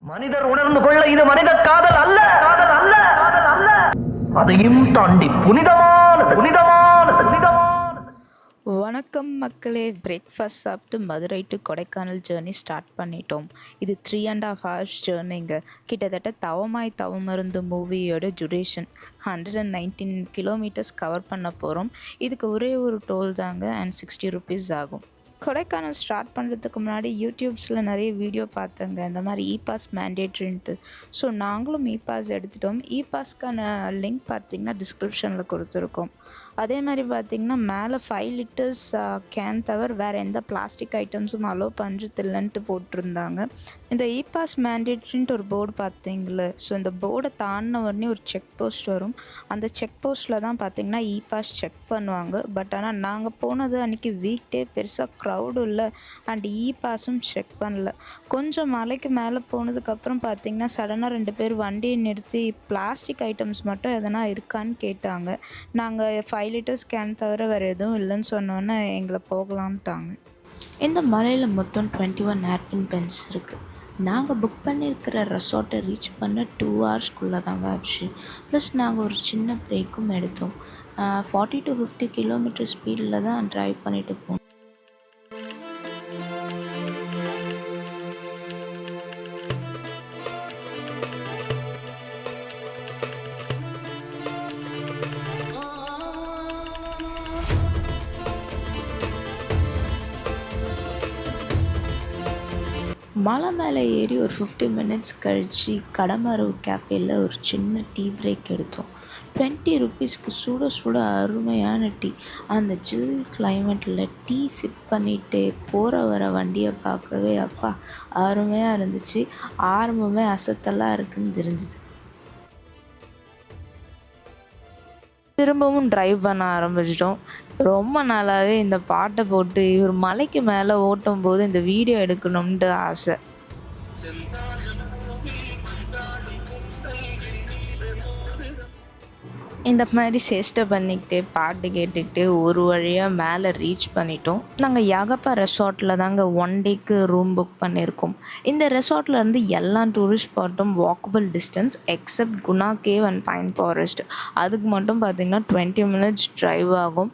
மனிதர் உணர்ந்து கொள்ள இது மனித காதல் அல்ல, காதல் அல்ல, காதல் அல்ல. அதையும் தாண்டி புனிதமானது, புனிதமானது, புனிதமானது. வணக்கம் மக்களே. பிரேக்ஃபாஸ்ட் சாப்பிட்டு Madurai to Kodaikanal journey start பண்ணிட்டோம். இது 3.5 hours ஜேர்னிங்க. கிட்டத்தட்ட தவமாய் தவமருந்து மூவியோட டியூரேஷன் 119 கிலோமீட்டர்ஸ் கவர் பண்ண போகிறோம். இதுக்கு ஒரே ஒரு டோல் தாங்க அண்ட் 60 rupees ஆகும். கொடைக்கானல் ஸ்டார்ட் பண்ணுறதுக்கு முன்னாடி யூடியூப்ஸில் நிறைய வீடியோ பார்த்தேங்க, இந்த மாதிரி இ பாஸ் மேண்டேட்ரின்ட்டு. ஸோ நாங்களும் இ பாஸ் எடுத்துட்டோம். இ பாஸ்க்கான லிங்க் பார்த்திங்கன்னா டிஸ்கிரிப்ஷனில் கொடுத்துருக்கோம். அதே மாதிரி பார்த்திங்கன்னா மேலே 5 liters கேன் தவிர வேறு எந்த பிளாஸ்டிக் ஐட்டம்ஸும் அலோவ் பண்ணுறது இல்லைன்ட்டு போட்டிருந்தாங்க. இந்த இ பாஸ் மேண்டேட்ரின்ட்டு ஒரு போர்டு பார்த்தீங்களே, ஸோ இந்த போர்டை தாண்டின உடனே ஒரு செக் போஸ்ட் வரும். அந்த செக் போஸ்ட்டில் தான் பார்த்திங்கன்னா இ பாஸ் செக் பண்ணுவாங்க. பட் ஆனால் நாங்கள் போனது அன்றைக்கி வீக் டே, பெருசாக க்ரௌடும் இல்லை அண்ட் இ பாஸும் செக் பண்ணல. கொஞ்சம் மலைக்கு மேலே போனதுக்கப்புறம் பார்த்திங்கன்னா சடனாக 2 பேர் வண்டியை நிறுத்தி பிளாஸ்டிக் ஐட்டம்ஸ் மட்டும் எதனா இருக்கான்னு கேட்டாங்க. நாங்கள் 5 liters கேன் தவிர வேறு எதுவும் இல்லைன்னு சொன்னோன்னே எங்களை போகலான்ட்டாங்க. இந்த மலையில் மொத்தம் 21 hairpin bends இருக்குது. நாங்கள் புக் பண்ணியிருக்கிற ரெசார்ட்டை ரீச் பண்ண 2 hours தாங்க ஆச்சு. ப்ளஸ் நாங்கள் ஒரு சின்ன பிரேக்கும் எடுத்தோம். 40 to 50 கிலோமீட்டர் ஸ்பீடில் தான் ட்ரைவ் பண்ணிட்டு போனோம். மலை மேலே ஏறி ஒரு 50 minutes கழித்து கடமரவு கேஃபேயில் ஒரு சின்ன டீ பிரேக் எடுத்தோம். 20 rupeesக்கு சுட சுட அருமையான டீ. அந்த சில் கிளைமேட்டில் டீ சிப் பண்ணிகிட்டே போகிற வர வண்டியை பார்க்கவே அப்பா அருமையாக இருந்துச்சு. ஆரம்பமே அசத்தலாக இருக்குதுன்னு தெரிஞ்சுது. திரும்பவும் ட்ரைவ் பண்ண ஆரம்பிச்சிட்டோம். ரொம்ப நாளாகவே இந்த பாட்டை போட்டு ஒரு மலைக்கு மேலே ஓட்டும் போது இந்த வீடியோ எடுக்கணும்ன்ட்டு ஆசை. இந்த மாதிரி சேஷ்டை பண்ணிக்கிட்டே பாட்டு கேட்டுக்கிட்டே ஒரு வழியாக மேலே ரீச் பண்ணிட்டோம். நாங்கள் யாகப்பா ரெசார்ட்டில் தாங்க 1 dayக்கு ரூம் புக் பண்ணியிருக்கோம். இந்த ரெசார்ட்லேருந்து எல்லா டூரிஸ்ட் ஸ்பாட்டும் walkable distance except Guna cave and pine forest. அதுக்கு மட்டும் பார்த்திங்கன்னா 20 minutes ட்ரைவ் ஆகும்.